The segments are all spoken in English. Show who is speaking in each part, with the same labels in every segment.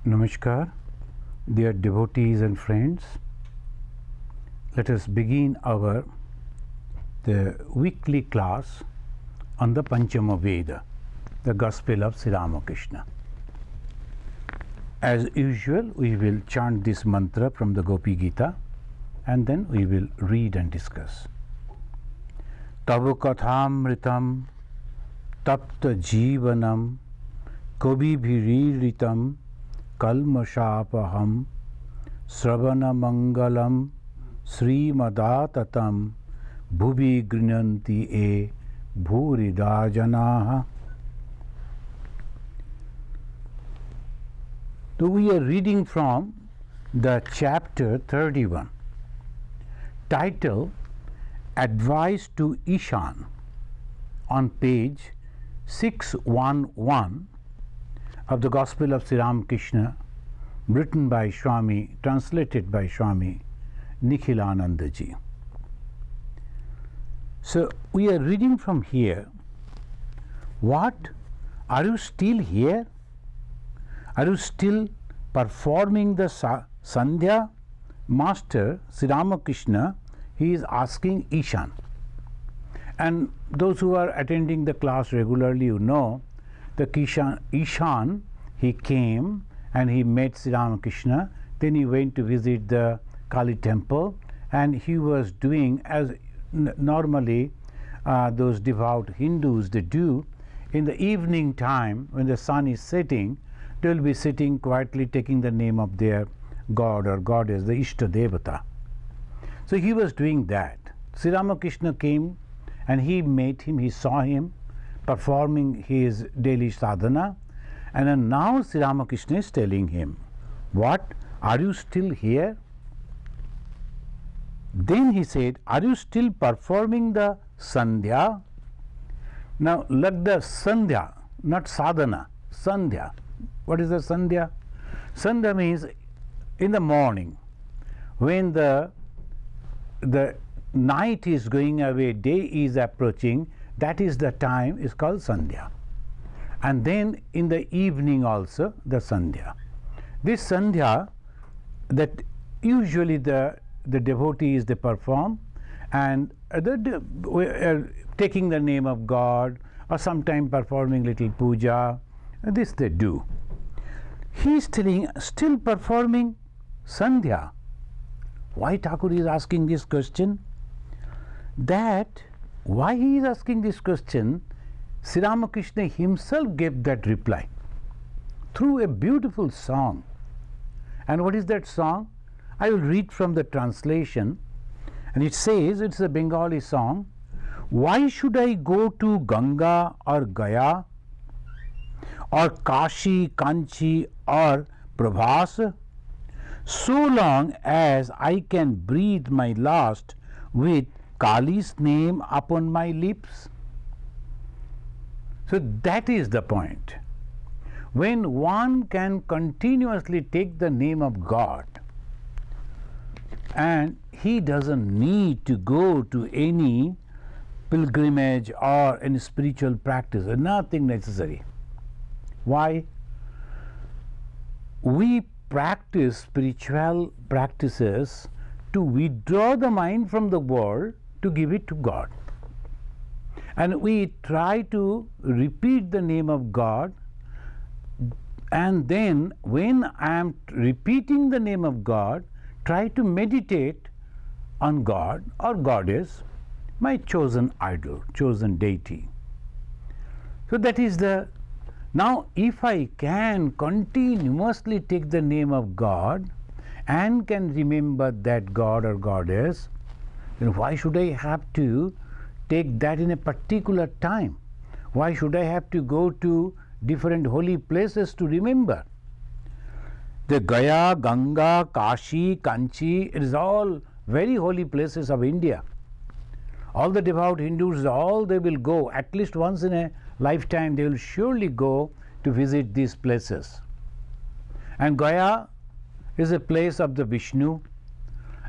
Speaker 1: Namaskar, dear devotees and friends. Let us begin the weekly class on the Panchama Veda, the Gospel of Sri Ramakrishna. As usual, we will chant this mantra from the Gopi Gita and then we will read and discuss. Tava kathamritam tapta jivanam kabibhiriritam kalmashapaham sravana mangalam srimadatam bhuvi grinanti e bhurida janaha. So we are reading from the chapter 31, title Advice to Ishan, on page 611 of the Gospel of Sri Ramakrishna, written by Swami, translated by Swami Nikhilananda ji. So we are reading from here. What? Are you still here? Are you still performing the Sandhya? Master Sri Ramakrishna, he is asking Ishan. And those who are attending the class regularly, you know, the Ishan, he came and he met Sri Ramakrishna, then he went to visit the Kali temple, and he was doing as normally those devout Hindus they do. In the evening time, when the sun is setting, they will be sitting quietly taking the name of their god or goddess, the Ishta Devata. So he was doing that. Sri Ramakrishna came and he met him, he saw him performing his daily sadhana, and then now Sri Ramakrishna is telling him, what? Are you still here? Then he said, are you still performing the Sandhya? Now let the Sandhya, not sadhana, Sandhya. What is the Sandhya? Sandhya means in the morning, when the night is going away, day is approaching, that is the time is called Sandhya. And then in the evening also the Sandhya. This Sandhya that usually the devotees they perform, and taking the name of God, or sometime performing little puja, this they do. He is telling, still performing Sandhya. Why Thakur is asking this question? That why he is asking this question, Sri Ramakrishna himself gave that reply through a beautiful song. And what is that song? I will read from the translation, and it says, it's a Bengali song. Why should I go to Ganga or Gaya or Kashi, Kanchi or Prabhas, so long as I can breathe my last with Kali's name upon my lips? So that is the point. When one can continuously take the name of God, and he doesn't need to go to any pilgrimage or any spiritual practice, nothing necessary. Why? We practice spiritual practices to withdraw the mind from the world to give it to God. And we try to repeat the name of God, and then when I am repeating the name of God, try to meditate on God or Goddess, my chosen idol, chosen deity. So that is the. Now if I can continuously take the name of God and can remember that God or Goddess, then why should I have to take that in a particular time? Why should I have to go to different holy places to remember? The Gaya, Ganga, Kashi, Kanchi, it is all very holy places of India. All the devout Hindus, all they will go, at least once in a lifetime, they will surely go to visit these places. And Gaya is a place of the Vishnu,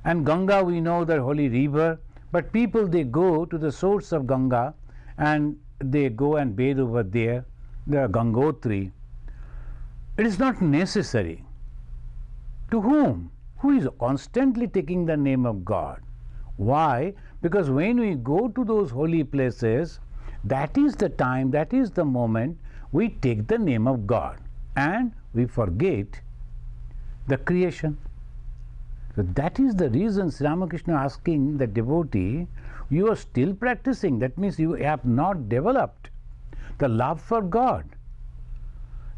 Speaker 1: and Ganga, we know the holy river, but people they go to the source of Ganga and they go and bathe over there, the Gangotri. It is not necessary. To whom? Who is constantly taking the name of God. Why? Because when we go to those holy places, that is the time, that is the moment we take the name of God and we forget the creation. So that is the reason Sri Ramakrishna asking the devotee, you are still practicing. That means you have not developed the love for God.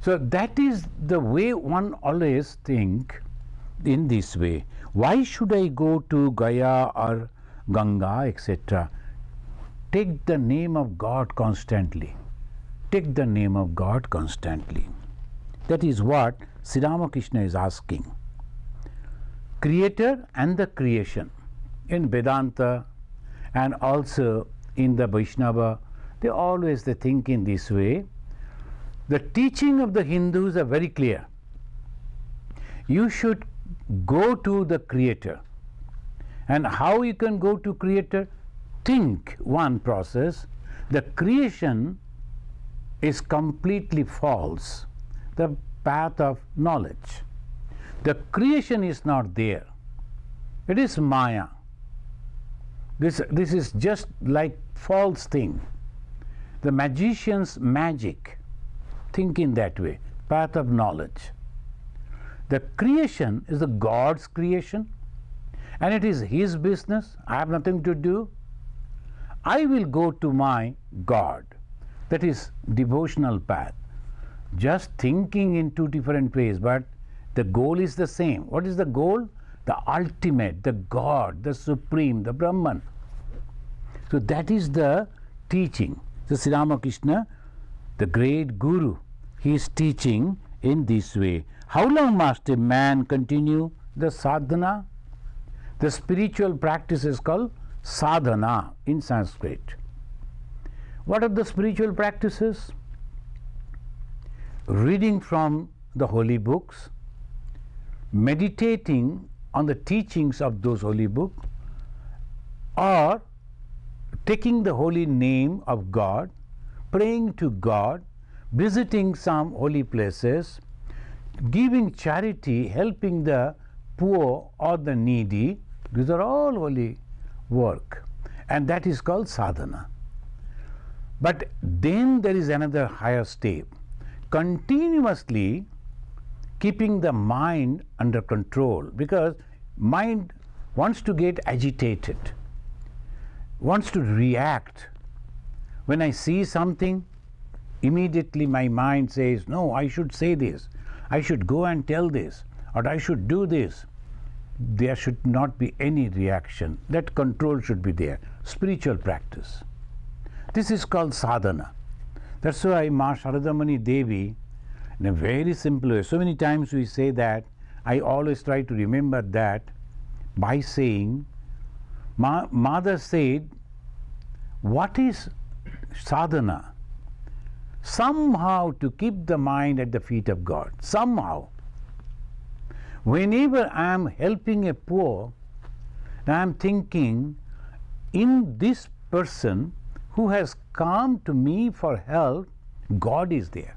Speaker 1: So that is the way one always think in this way. Why should I go to Gaya or Ganga, etc.? Take the name of God constantly. Take the name of God constantly. That is what Sri Ramakrishna is asking. Creator and the creation. In Vedanta and also in the Vaishnava, they think in this way. The teaching of the Hindus are very clear. You should go to the Creator. And how you can go to Creator? Think one process. The creation is completely false. The path of knowledge. The creation is not there. It is Maya. This is just like false thing. The magician's magic. Think in that way. Path of knowledge. The creation is the God's creation, and it is His business. I have nothing to do. I will go to my God. That is devotional path. Just thinking in two different ways, but the goal is the same. What is the goal? The ultimate, the God, the Supreme, the Brahman. So that is the teaching. So Sri Ramakrishna, the great Guru, he is teaching in this way. How long must a man continue the sadhana? The spiritual practice is called sadhana in Sanskrit. What are the spiritual practices? Reading from the holy books, meditating on the teachings of those holy books, or taking the holy name of God, praying to God, visiting some holy places, giving charity, helping the poor or the needy. These are all holy work, and that is called sadhana. But then there is another higher step. Continuously keeping the mind under control, because mind wants to get agitated, wants to react. When I see something, immediately my mind says, no, I should say this, I should go and tell this, or I should do this. There should not be any reaction. That control should be there. Spiritual practice. This is called sadhana. That's why Ma Sharadamani Devi, in a very simple way, so many times we say that, I always try to remember that by saying, Mother said, what is sadhana? Somehow to keep the mind at the feet of God. Somehow. Whenever I am helping a poor, I am thinking, in this person who has come to me for help, God is there.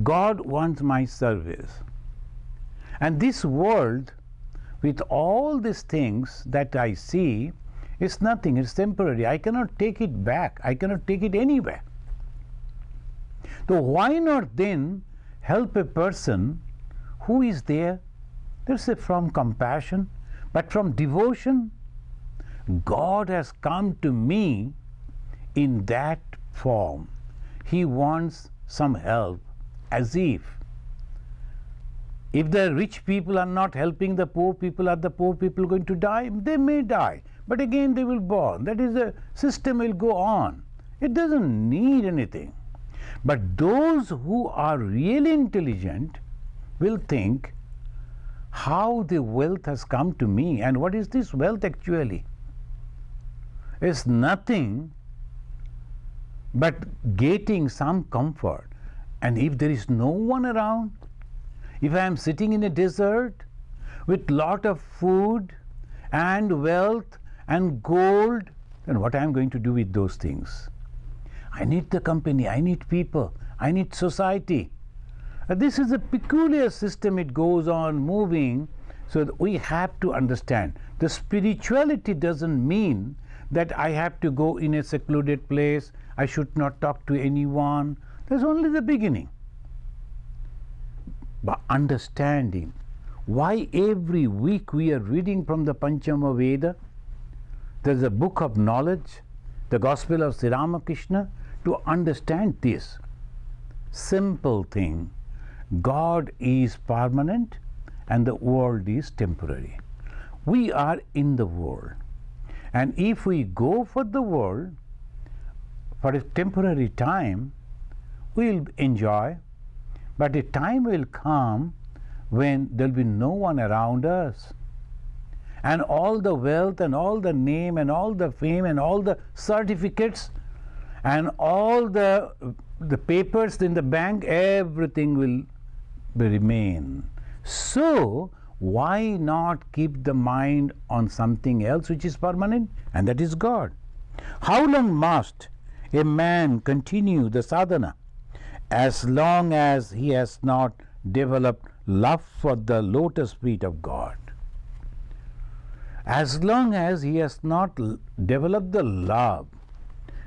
Speaker 1: God wants my service. And this world, with all these things that I see, is nothing, it's temporary. I cannot take it back. I cannot take it anywhere. So why not then help a person who is there? Let's say from compassion, but from devotion. God has come to me in that form. He wants some help, as if the rich people are not helping the poor people, are the poor people going to die? They may die, but again they will born. That is, the system will go on. It doesn't need anything. But those who are really intelligent will think, how the wealth has come to me, and what is this wealth actually? It's nothing but getting some comfort. And if there is no one around, if I am sitting in a desert with lot of food and wealth and gold, then what I am going to do with those things? I need the company, I need people, I need society. This is a peculiar system, it goes on moving, so that we have to understand. The spirituality doesn't mean that I have to go in a secluded place, I should not talk to anyone. That's only the beginning. But understanding why every week we are reading from the Panchama Veda, there's a book of knowledge, the Gospel of Sri Ramakrishna, to understand this simple thing. God is permanent and the world is temporary. We are in the world. And if we go for the world for a temporary time, we'll enjoy, but a time will come when there'll be no one around us. And all the wealth and all the name and all the fame and all the certificates and all the papers in the bank, everything will remain. So why not keep the mind on something else which is permanent, and that is God? How long must a man continue the sadhana? As long as he has not developed love for the lotus feet of God. As long as he has not developed the love,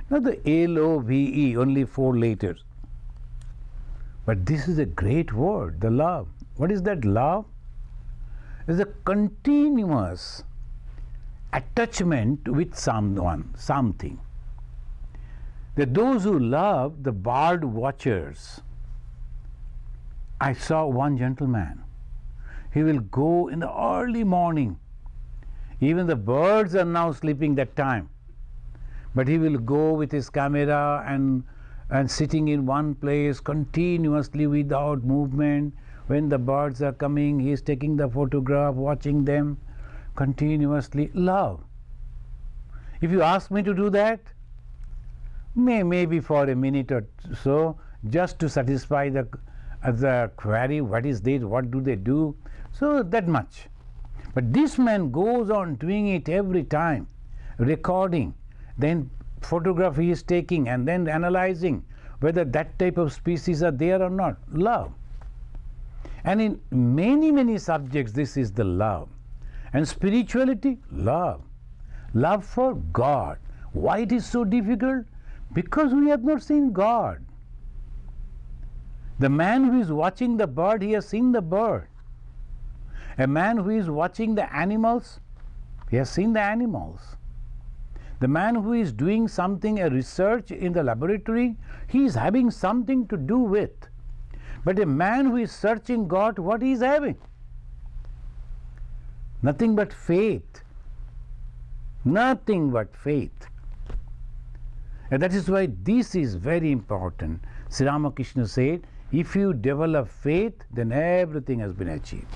Speaker 1: not the L-O-V-E, only 4 letters. But this is a great word, the love. What is that love? It's a continuous attachment with someone, something. That those who love the bird watchers. I saw one gentleman. He will go in the early morning. Even the birds are now sleeping that time. But he will go with his camera and sitting in one place continuously without movement. When the birds are coming, he is taking the photograph, watching them continuously. Love. If you ask me to do that, maybe for a minute or so, just to satisfy the query, what is this, what do they do? So that much. But this man goes on doing it every time, recording, then photograph he is taking, and then analyzing whether that type of species are there or not. Love. And in many, many subjects, this is the love. And spirituality, love. Love for God. Why it is so difficult? Because we have not seen God. The man who is watching the bird, he has seen the bird. A man who is watching the animals, he has seen the animals. The man who is doing something, a research in the laboratory, he is having something to do with. But a man who is searching God, what he is having? Nothing but faith. Nothing but faith. And that is why this is very important. Sri Ramakrishna said, if you develop faith, then everything has been achieved.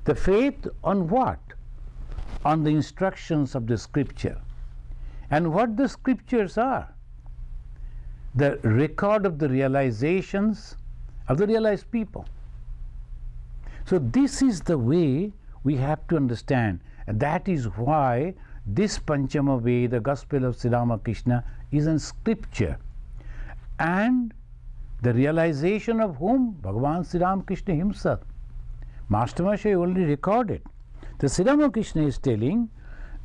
Speaker 1: The faith on what? On the instructions of the scripture. And what the scriptures are? The record of the realizations of the realized people. So this is the way we have to understand. And that is why this Panchama Veda, the Gospel of Sri Ramakrishna, is in scripture. And the realization of whom? Bhagavan Sri Ramakrishna himself. Master Mashay only recorded. The Sri Ramakrishna is telling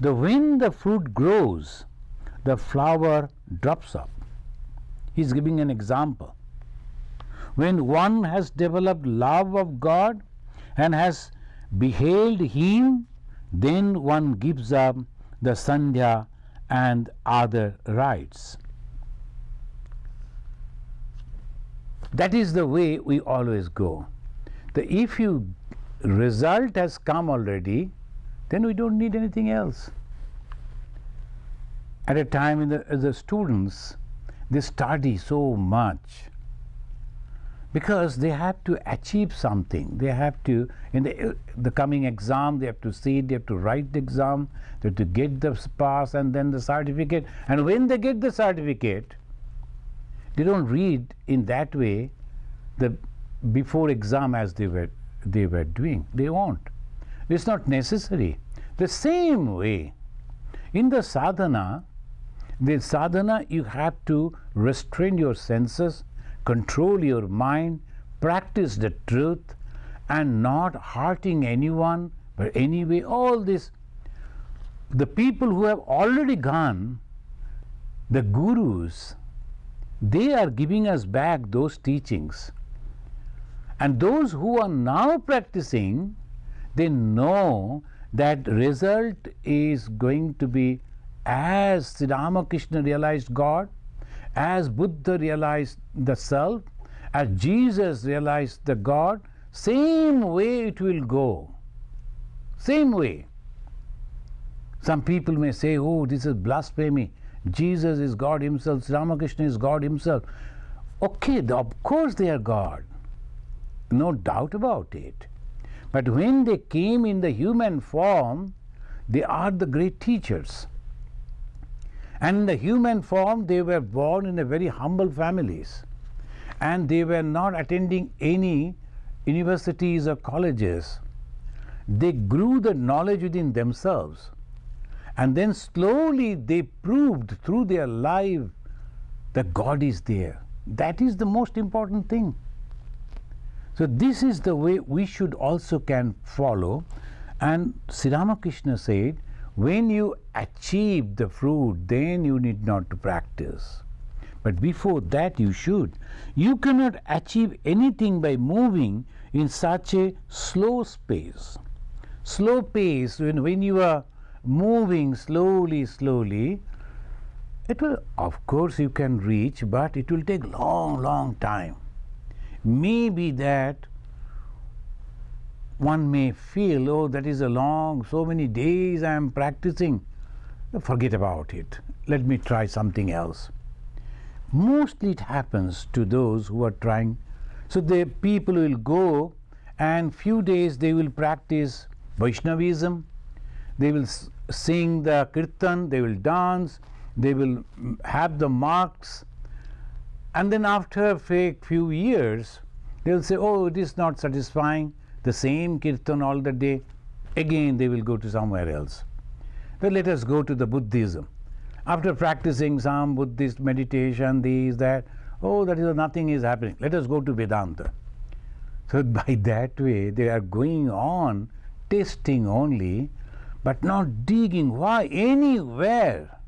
Speaker 1: that when the fruit grows, the flower drops up. He is giving an example. When one has developed love of God and has beheld Him, then one gives up the Sandhya and other rites. That is the way we always go. If you result has come already, then we don't need anything else. At a time the students, they study so much because they have to achieve something. They have to, in the coming exam, they have to sit, they have to write the exam, they have to get the pass and then the certificate. And when they get the certificate, they don't read in that way the before exam as they were doing. They won't. It's not necessary. The same way, in the sadhana you have to restrain your senses, control your mind, practice the truth and not hurting anyone, but anyway, all this, the people who have already gone, the gurus, they are giving us back those teachings. And those who are now practicing, they know that result is going to be as Sri Ramakrishna realized God, as Buddha realized the self, as Jesus realized the God, same way it will go. Same way. Some people may say, oh, this is blasphemy. Jesus is God himself, Sri Ramakrishna is God himself. Okay, of course they are God. No doubt about it. But when they came in the human form, they are the great teachers. And in the human form, they were born in a very humble families. And they were not attending any universities or colleges. They grew the knowledge within themselves. And then slowly they proved through their life that God is there. That is the most important thing. So this is the way we should also can follow. And Sri Ramakrishna said, when you achieve the fruit, then you need not to practice. But before that you should. You cannot achieve anything by moving in such a slow pace. Slow pace, when you are moving slowly, it will, of course you can reach, but it will take long time. Maybe that one may feel, oh, that is a long, so many days I am practicing. Forget about it. Let me try something else. Mostly it happens to those who are trying. So the people will go and few days they will practice Vaishnavism. They will sing the kirtan, they will dance, they will have the marks. And then after a few years, they will say, oh, it is not satisfying, the same kirtan all the day. Again, they will go to somewhere else. Well, let us go to the Buddhism. After practicing some Buddhist meditation, this, that, oh, that is nothing is happening. Let us go to Vedanta. So by that way, they are going on testing only, but not digging. Why? Anywhere,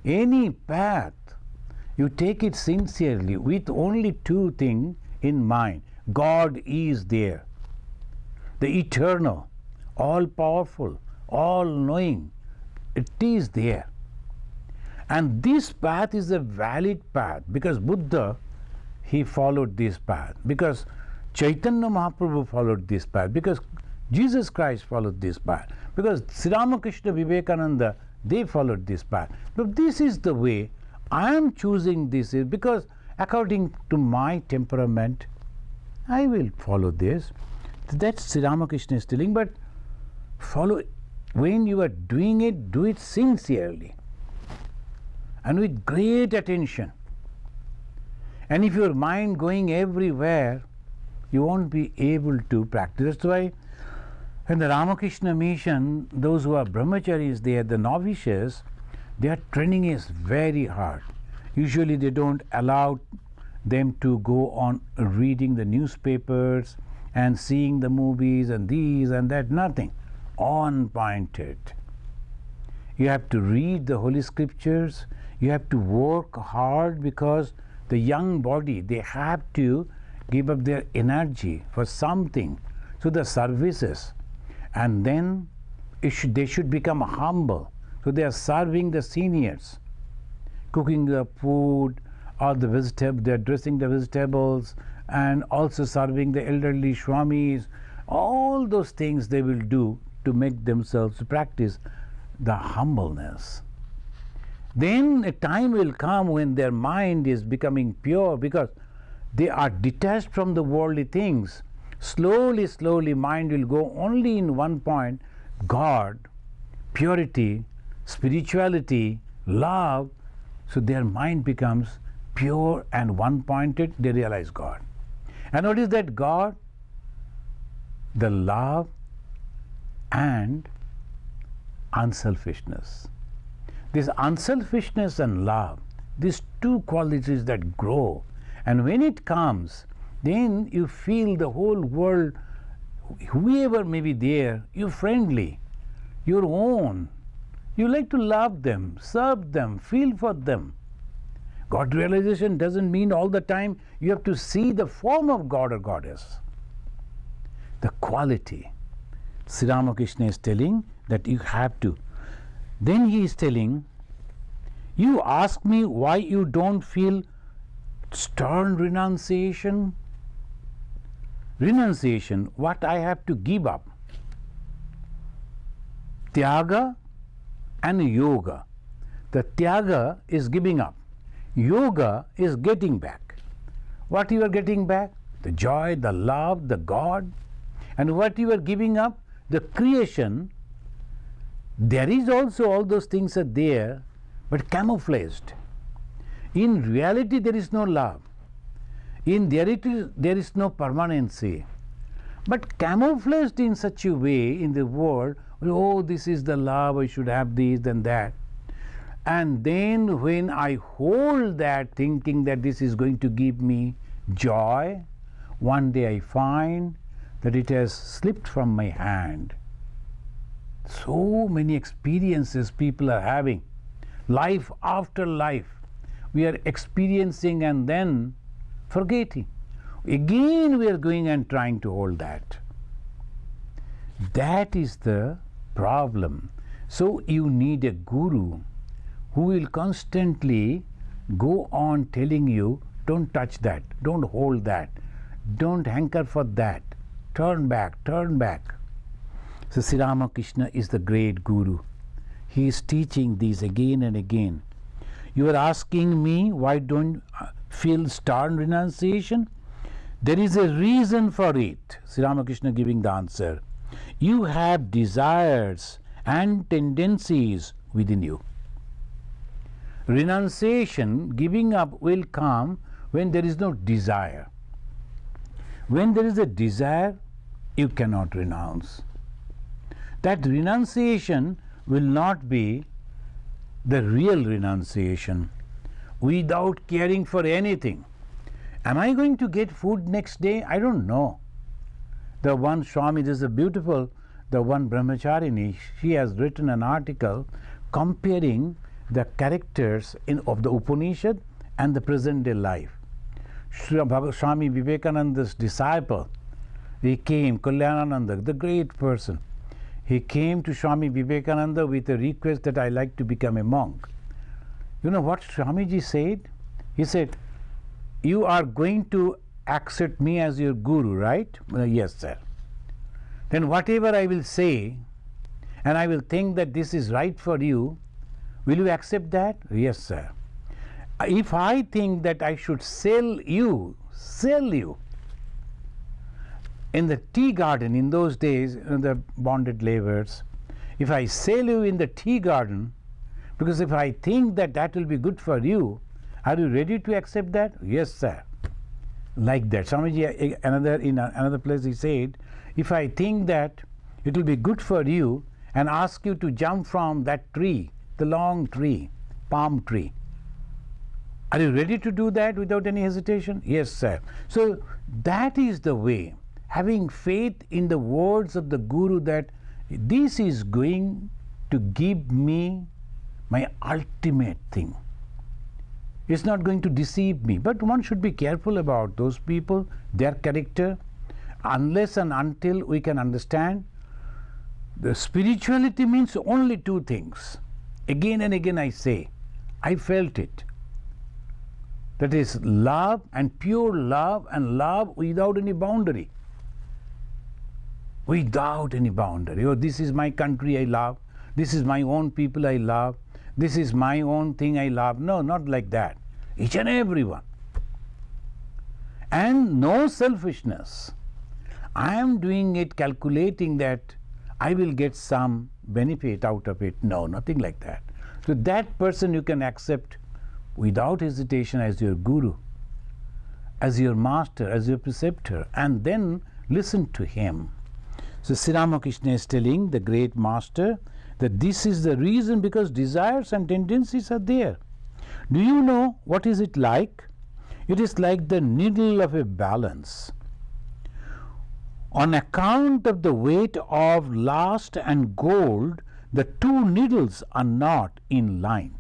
Speaker 1: any path, you take it sincerely with only two things in mind. God is there, the eternal, all-powerful, all-knowing. It is there. And this path is a valid path, because Buddha, he followed this path, because Chaitanya Mahaprabhu followed this path, because Jesus Christ followed this path, because Sri Ramakrishna, Vivekananda, they followed this path. But this is the way I am choosing this, is because according to my temperament, I will follow this. That's Sri Ramakrishna is telling, but follow, when you are doing it, do it sincerely and with great attention. And if your mind going everywhere, you won't be able to practice. That's why in the Ramakrishna mission, those who are brahmacharis, they are the novices, their training is very hard. Usually they don't allow them to go on reading the newspapers and seeing the movies and these and that, nothing. On pointed. You have to read the Holy Scriptures, you have to work hard, because the young body, they have to give up their energy for something, so the services. And then they should become humble. So they are serving the seniors, cooking the food or the vegetable, they are dressing the vegetables, and also serving the elderly swamis. All those things they will do to make themselves practice the humbleness. Then a time will come when their mind is becoming pure, because they are detached from the worldly things. Slowly mind will go only in one point: God, purity, spirituality, love. So their mind becomes pure and one-pointed. They realize God. And what is that God? The love and unselfishness. This unselfishness and love, these two qualities that grow, and when it comes, then you feel the whole world, whoever may be there, you're friendly, your own. You like to love them, serve them, feel for them. God realization doesn't mean all the time you have to see the form of God or Goddess. The quality. Sri Ramakrishna is telling that you have to. Then he is telling, you ask me why you don't feel stern renunciation. Renunciation, what I have to give up. Tyaga and yoga. The tyaga is giving up. Yoga is getting back. What you are getting back? The joy, the love, the God. And what you are giving up? The creation. There is also all those things are there, but camouflaged. In reality, there is no love. In reality, there is no permanency. But camouflaged in such a way in the world, oh, this is the love, I should have this and that. And then when I hold that thinking that this is going to give me joy, one day I find that it has slipped from my hand. So many experiences people are having. Life after life, we are experiencing and then forgetting. Again we are going and trying to hold that. That is the problem. So you need a guru who will constantly go on telling you, don't touch that, don't hold that, don't hanker for that, turn back, turn back. So Sri Ramakrishna is the great guru. He is teaching these again and again. You are asking me why don't feel stern renunciation? There is a reason for it. Sri Ramakrishna giving the answer. You have desires and tendencies within you. Renunciation, giving up, will come when there is no desire. When there is a desire, you cannot renounce. That renunciation will not be the real renunciation. Without caring for anything. Am I going to get food next day? I don't know. The one Swami, this is a beautiful, the one Brahmacharini, she has written an article comparing the characters of the Upanishad and the present day life. Swami Vivekananda's disciple, he came, Kalyanananda, the great person, he came to Swami Vivekananda with a request that I like to become a monk. You know what Swamiji said? He said, you are going to accept me as your guru, right? Yes, sir. Then whatever I will say, and I will think that this is right for you, will you accept that? Yes, sir. If I think that I should sell you, in the tea garden in those days, the bonded laborers, if I sell you in the tea garden, because if I think that that will be good for you, are you ready to accept that? Yes, sir. Like that. Swamiji, in another place he said, if I think that it will be good for you and ask you to jump from that tree, the long tree, palm tree, are you ready to do that without any hesitation? Yes, sir. So that is the way. Having faith in the words of the Guru that this is going to give me my ultimate thing. It's not going to deceive me. But one should be careful about those people, their character, unless and until we can understand. The spirituality means only two things. Again and again I say, I felt it. That is love and pure love and love without any boundary. Without any boundary. Oh, this is my country I love. This is my own people I love. This is my own thing I love. No, not like that. Each and every one. And no selfishness. I am doing it calculating that I will get some benefit out of it. No, nothing like that. So that person you can accept without hesitation as your guru, as your master, as your preceptor, and then listen to him. So Sri Ramakrishna is telling the great master that this is the reason, because desires and tendencies are there. Do you know what is it like? It is like the needle of a balance. On account of the weight of lust and gold, the two needles are not in line.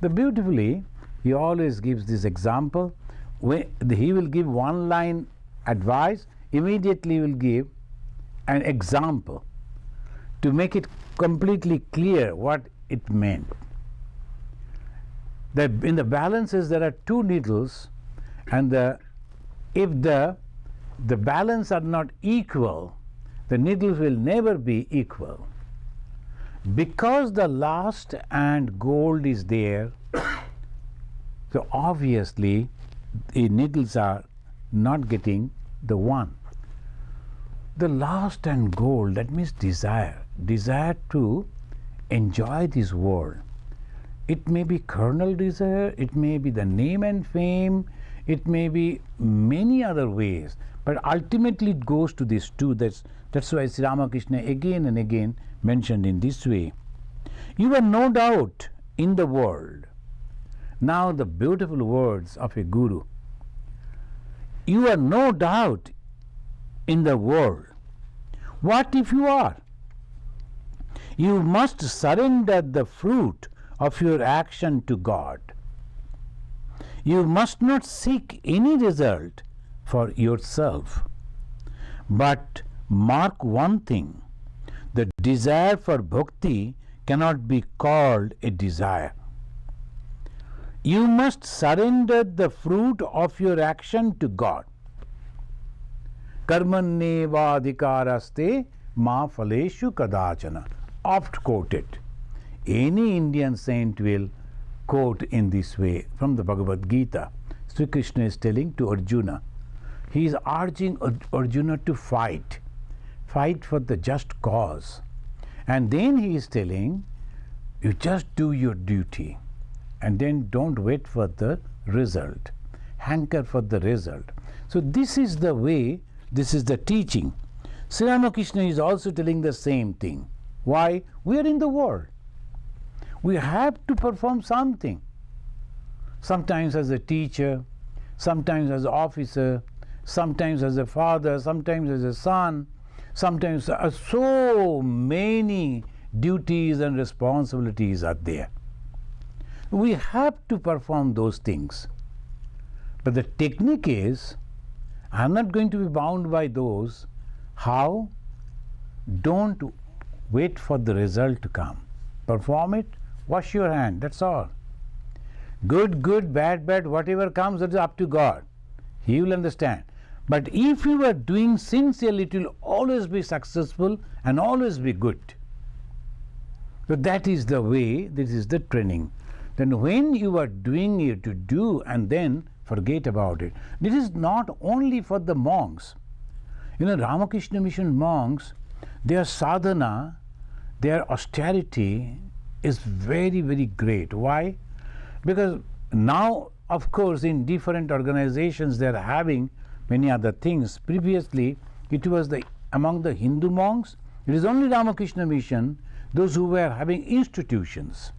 Speaker 1: The beautifully, he always gives this example. He will give one line advice, immediately will give an example to make it completely clear what it meant. In the balances there are two needles, and if the balance are not equal, the needles will never be equal. Because the lust and gold is there, so obviously the needles are not getting the one. The lust and gold, that means desire to enjoy this world. It may be carnal desire, it may be the name and fame, it may be many other ways, but ultimately it goes to these two. That's why Sri Ramakrishna again and again mentioned in this way. You are no doubt in the world. Now the beautiful words of a guru. You are no doubt in the world. What if you are? You must surrender the fruit of your action to God. You must not seek any result for yourself. But mark one thing, the desire for bhakti cannot be called a desire. You must surrender the fruit of your action to God. Karmannevadhikaraste ma phaleshu kadachana. Oft quoted. Any Indian saint will quote in this way from the Bhagavad Gita. Sri Krishna is telling to Arjuna. He is urging Arjuna to fight for the just cause. And then he is telling, you just do your duty and then don't wait for the result. Hanker for the result. So this is the way, this is the teaching. Sri Ramakrishna is also telling the same thing. Why? We are in the world. We have to perform something. Sometimes as a teacher, sometimes as an officer, sometimes as a father, sometimes as a son, sometimes so many duties and responsibilities are there. We have to perform those things. But the technique is, I am not going to be bound by those. How? Don't wait for the result to come. Perform it, wash your hand, that's all. Good, bad, whatever comes, that is up to God. He will understand. But if you are doing sincerely, it will always be successful and always be good. So that is the way, this is the training. Then when you are doing it to do and then forget about it. This is not only for the monks. Ramakrishna Mission monks, their sadhana, their austerity is very, very great. Why? Because now, of course, in different organizations they are having many other things. Previously, it was among the Hindu monks, it is only Ramakrishna Mission, those who were having institutions,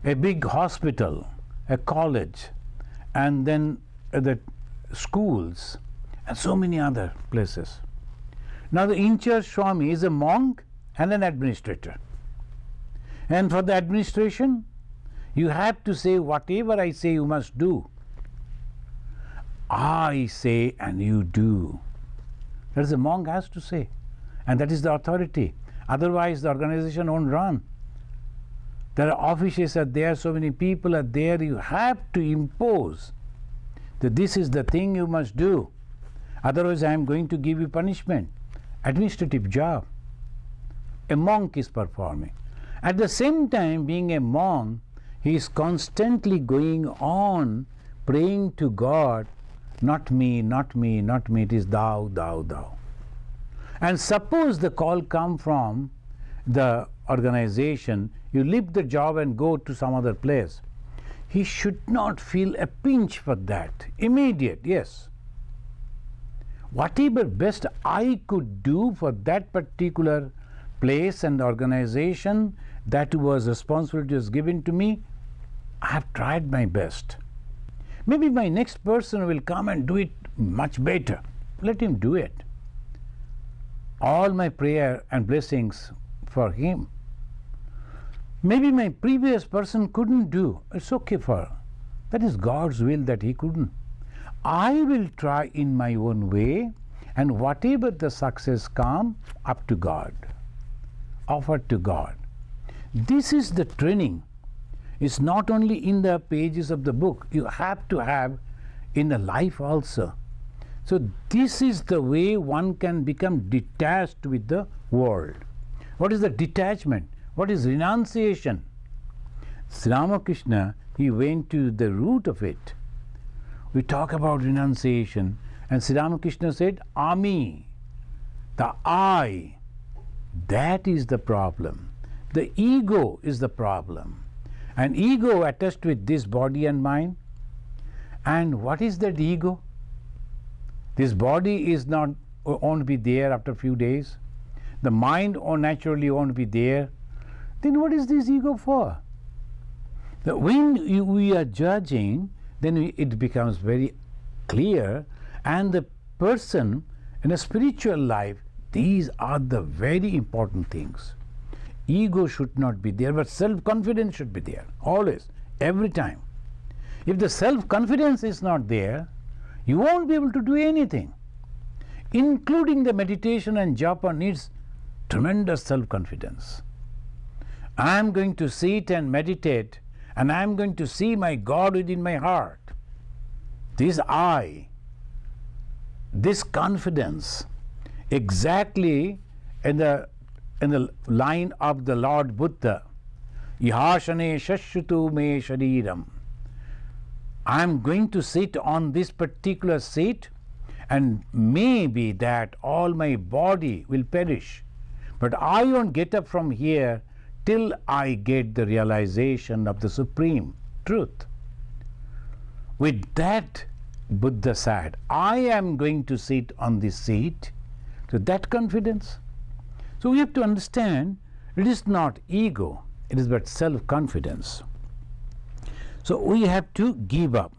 Speaker 1: a big hospital, a college, and then the schools, and so many other places. Now the in-charge Swami is a monk and an administrator. And for the administration, you have to say, whatever I say you must do. I say and you do. That is the monk has to say. And that is the authority. Otherwise the organization won't run. There are offices are there, so many people are there, you have to impose that this is the thing you must do. Otherwise I am going to give you punishment. Administrative job. A monk is performing. At the same time, being a monk, he is constantly going on praying to God, not me, not me, not me, it is thou, thou, thou. And suppose the call come from the organization, you leave the job and go to some other place. He should not feel a pinch for that. Immediate, yes. Whatever best I could do for that particular place and organization, that was responsibility was given to me, I have tried my best. Maybe my next person will come and do it much better. Let him do it. All my prayer and blessings for him. Maybe my previous person couldn't do. It's okay for her. That is God's will that he couldn't. I will try in my own way, and whatever the success come, up to God. Offered to God. This is the training. It's not only in the pages of the book. You have to have in the life also. So this is the way one can become detached with the world. What is the detachment? What is renunciation? Sri Ramakrishna, he went to the root of it. We talk about renunciation, and Sri Ramakrishna said, Ami, the I, that is the problem. The ego is the problem. And ego attached with this body and mind. And what is that ego? This body is not won't be there after a few days. The mind naturally won't be there. Then what is this ego for? When we are judging, then it becomes very clear, and the person in a spiritual life, these are the very important things. Ego should not be there, but self-confidence should be there, always, every time. If the self-confidence is not there, you won't be able to do anything. Including the meditation and japa needs tremendous self-confidence. I am going to sit and meditate, and I am going to see my God within my heart. This I, this confidence, exactly in the line of the Lord Buddha, Ihashane shashrutu me shariram. I am going to sit on this particular seat, and maybe that all my body will perish, but I won't get up from here till I get the realization of the supreme truth. With that, Buddha said, I am going to sit on this seat. So that confidence. So we have to understand, it is not ego, it is but self-confidence. So we have to give up.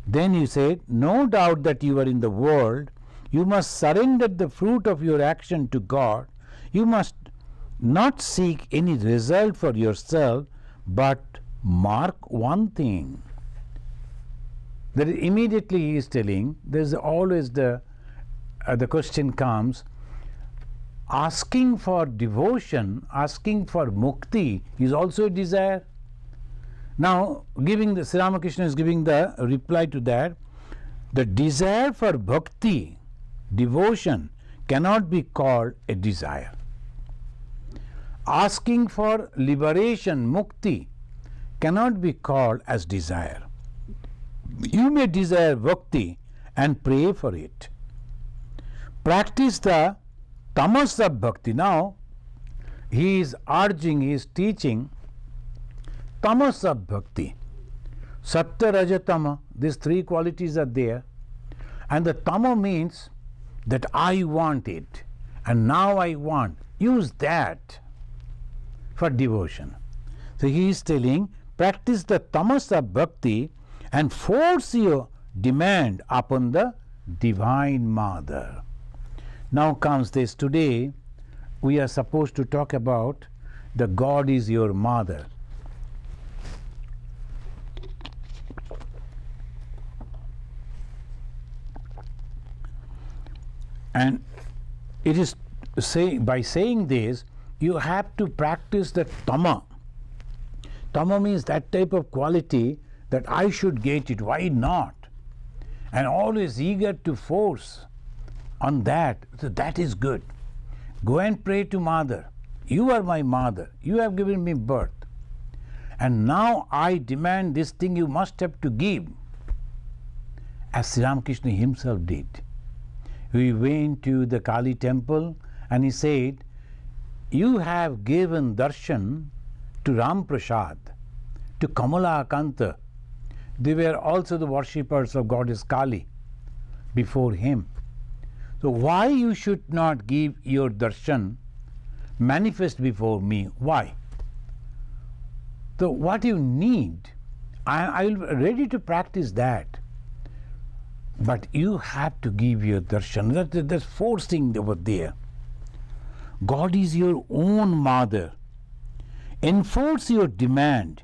Speaker 1: Then he said, no doubt that you are in the world, you must surrender the fruit of your action to God. You must not seek any result for yourself, but mark one thing. That immediately he is telling, there is always the question comes, asking for devotion, asking for mukti is also a desire. Now, Sri Ramakrishna is giving the reply to that. The desire for bhakti, devotion, cannot be called a desire. Asking for liberation, mukti, cannot be called as desire. You may desire bhakti and pray for it. Practice the tamas of bhakti. Now, he is urging, he is teaching tamas of bhakti. Satya, raja, tama, these three qualities are there. And the tama means that I want it, and now I want. Use that for devotion. So he is telling, practice the tamas of bhakti and force your demand upon the Divine Mother. Now comes this, today we are supposed to talk about the God is your mother. And it is by saying this, you have to practice the tama. Tama means that type of quality that I should get it, why not? And always eager to force on that. So that is good. Go and pray to Mother. You are my mother. You have given me birth. And now I demand this thing you must have to give. As Sri Ramakrishna himself did. He went to the Kali temple and he said, you have given darshan to Ram Prasad, to Kamala Akanta. They were also the worshippers of goddess Kali before him. So why you should not give your darshan manifest before me? Why? So what you need, I'm ready to practice that. But you have to give your darshan. That's forcing over there. God is your own mother. Enforce your demand.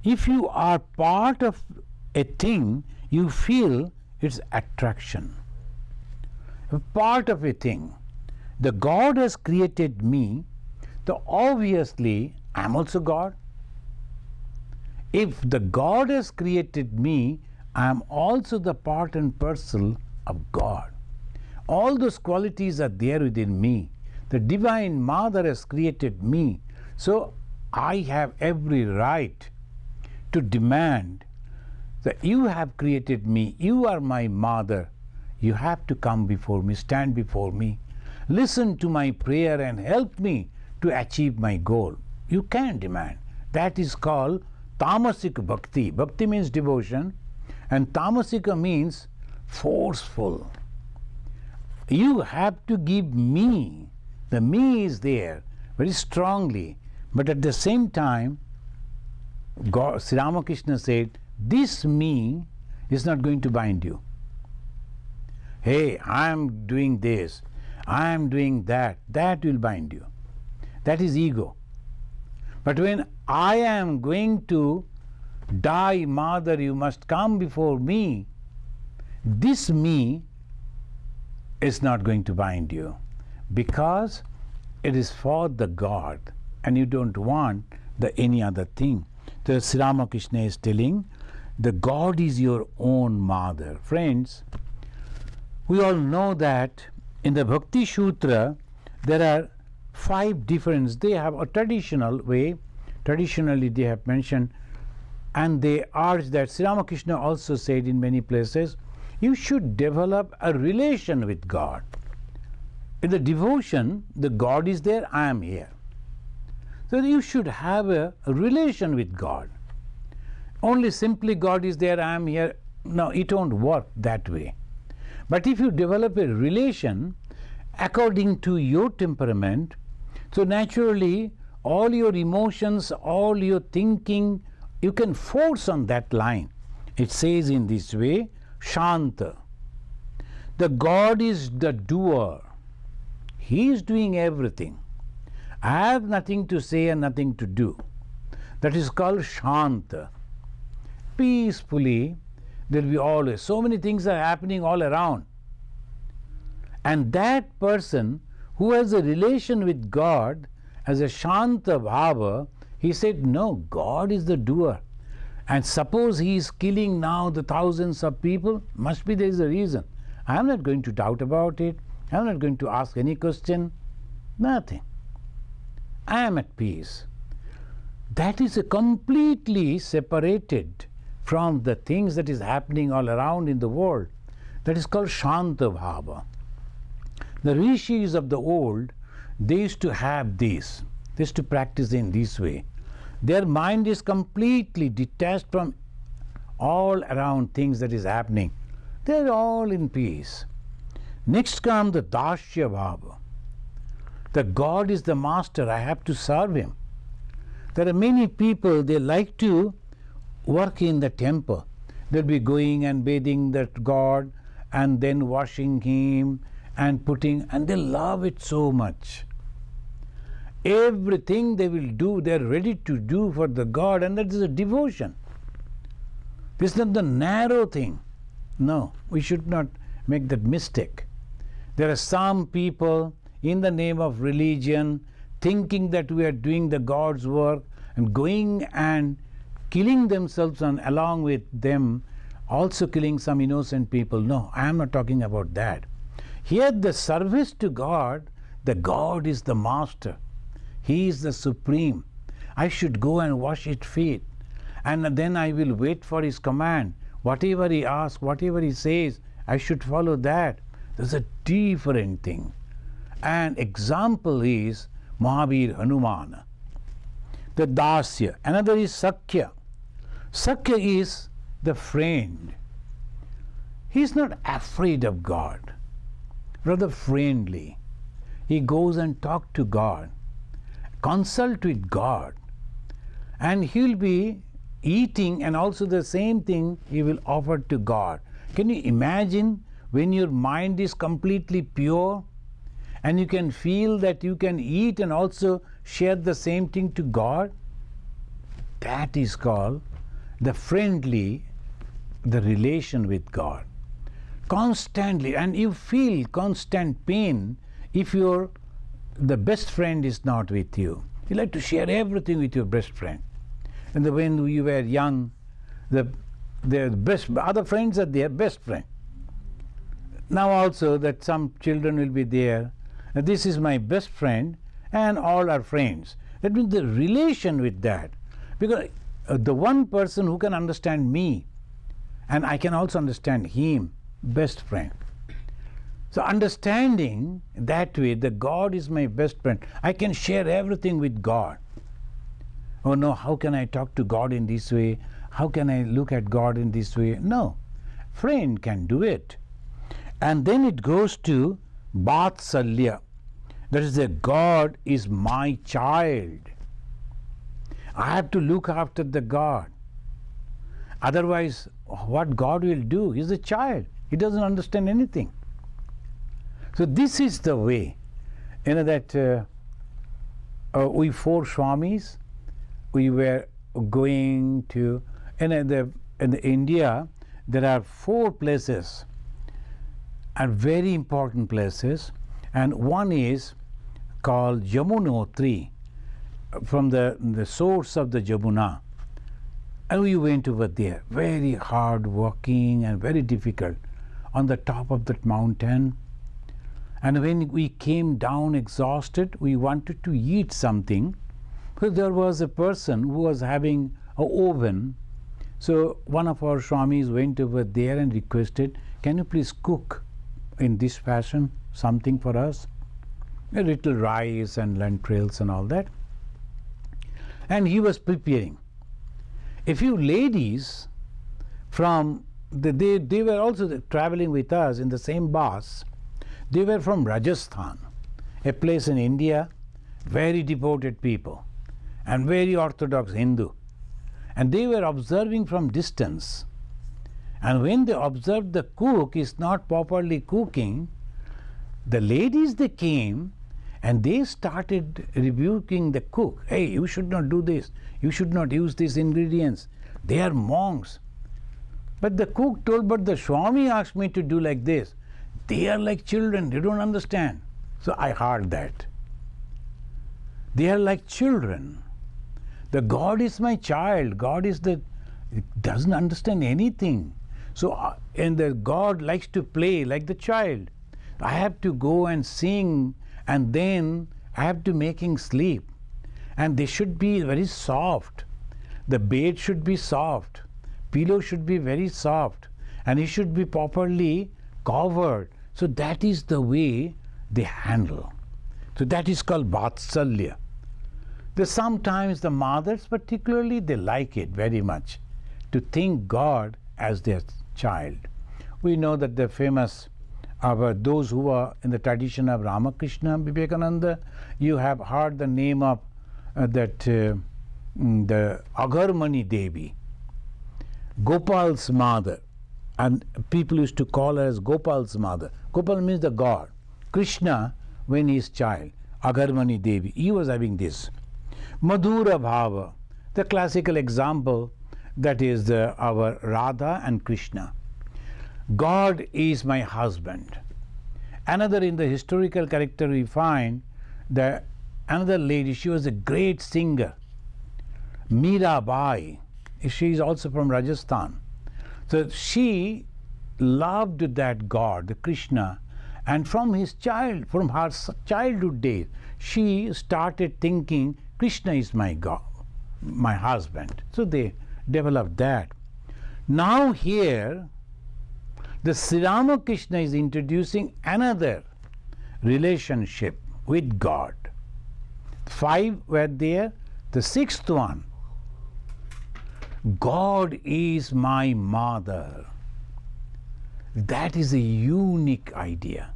Speaker 1: If you are part of a thing, you feel its attraction. A part of a thing. The God has created me, so obviously I am also God. If the God has created me, I am also the part and parcel of God. All those qualities are there within me. The Divine Mother has created me, so I have every right to demand that you have created me, you are my mother, you have to come before me, stand before me, listen to my prayer and help me to achieve my goal. You can demand. That is called Tamasika Bhakti. Bhakti means devotion, and Tamasika means forceful. You have to give me. The me is there very strongly, but at the same time, Sri Ramakrishna said, this me is not going to bind you. Hey, I am doing this, I am doing that, that will bind you. That is ego. But when I am going to die, mother, you must come before me, this me is not going to bind you, because it is for the God and you don't want any other thing. So Sri Ramakrishna is telling, the God is your own mother. Friends, we all know that in the Bhakti Sutra there are 5 different, they have a traditional way, traditionally they have mentioned, and they urge that Sri Ramakrishna also said in many places, you should develop a relation with God. In the devotion, the God is there, I am here. So you should have a relation with God. Only simply God is there, I am here. No, it won't work that way. But if you develop a relation according to your temperament, so naturally all your emotions, all your thinking, you can force on that line. It says in this way, Shanta. The God is the doer. He is doing everything. I have nothing to say and nothing to do. That is called Shanta. Peacefully, there will be always, so many things are happening all around. And that person who has a relation with God as a Shanta Bhava, he said, no, God is the doer. And suppose he is killing now the thousands of people, must be there is a reason. I am not going to doubt about it. I am not going to ask any question. Nothing. I am at peace. That is a completely separated from the things that is happening all around in the world. That is called Shanta Bhava. The rishis of the old, they used to have this. They used to practice in this way. Their mind is completely detached from all around things that is happening. They are all in peace. Next comes the Dasya Bhava. The God is the master, I have to serve him. There are many people, they like to work in the temple. They'll be going and bathing that God and then washing him and putting, and they love it so much. Everything they will do, they are ready to do for the God, and that is a devotion. This is not the narrow thing. No, we should not make that mistake. There are some people in the name of religion thinking that we are doing the God's work and going and killing themselves and along with them also killing some innocent people. No, I am not talking about that. Here the service to God, the God is the master. He is the supreme. I should go and wash his feet, and then I will wait for his command. Whatever he asks, whatever he says, I should follow that. There's a different thing. An example is Mahavir Hanumana. The Dasya. Another is Sakhya. Sakhya is the friend. He is not afraid of God, rather friendly. He goes and talks to God, consult with God, and he will be eating, and also the same thing he will offer to God. Can you imagine when your mind is completely pure and you can feel that you can eat and also share the same thing to God? That is called the relation with God. Constantly, and you feel constant pain if the best friend is not with you. You like to share everything with your best friend. And when you were young, the other friends are their best friend. Now also that some children will be there, this is my best friend and all are friends. That means the relation with that. Because the one person who can understand me and I can also understand him, best friend. So understanding that way, that God is my best friend, I can share everything with God. Oh no, how can I talk to God in this way? How can I look at God in this way? No, friend can do it. And then it goes to Vatsalya. That is, that God is my child. I have to look after the God. Otherwise, what God will do? He is a child. He doesn't understand anything. So this is the way, that we four Swamis, we were going to, in India, there are 4 places, and very important places, and one is called Yamunotri, from the source of the Jamuna. And we went over there, very hard working and very difficult, on the top of that mountain. And when we came down exhausted, we wanted to eat something. So there was a person who was having an oven. So one of our Swamis went over there and requested, can you please cook in this fashion something for us? A little rice and lentils and all that. And he was preparing. A few ladies from, they were also traveling with us in the same bus. They were from Rajasthan, a place in India, very devoted people and very orthodox Hindu. And they were observing from distance. And when they observed the cook is not properly cooking, the ladies, they came and they started rebuking the cook. Hey, you should not do this. You should not use these ingredients. They are monks. But the cook told, but the Swami asked me to do like this. They are like children. They don't understand. So I heard that. They are like children. The God is my child. God is doesn't understand anything. So, and the God likes to play like the child. I have to go and sing, and then I have to make him sleep. And they should be very soft. The bed should be soft. Pillow should be very soft. And he should be properly covered. So that is the way they handle. So that is called Vatsalya. Sometimes the mothers particularly, they like it very much, to think God as their child. We know that the famous, those who are in the tradition of Ramakrishna, Vivekananda, you have heard the name of the Agarmani Devi, Gopal's mother. And people used to call her as Gopal's mother. Gopal means the God. Krishna, when he is child, Agarmani Devi, he was having this. Madhura Bhava, the classical example, that is our Radha and Krishna. God is my husband. Another, in the historical character, we find that another lady, she was a great singer, Mirabai. She is also from Rajasthan. So she loved that God, the Krishna, and from her childhood days, she started thinking Krishna is my God, my husband. So they developed that. Now here, the Sri Ramakrishna is introducing another relationship with God. 5 were there. The 6th one, God is my mother. That is a unique idea.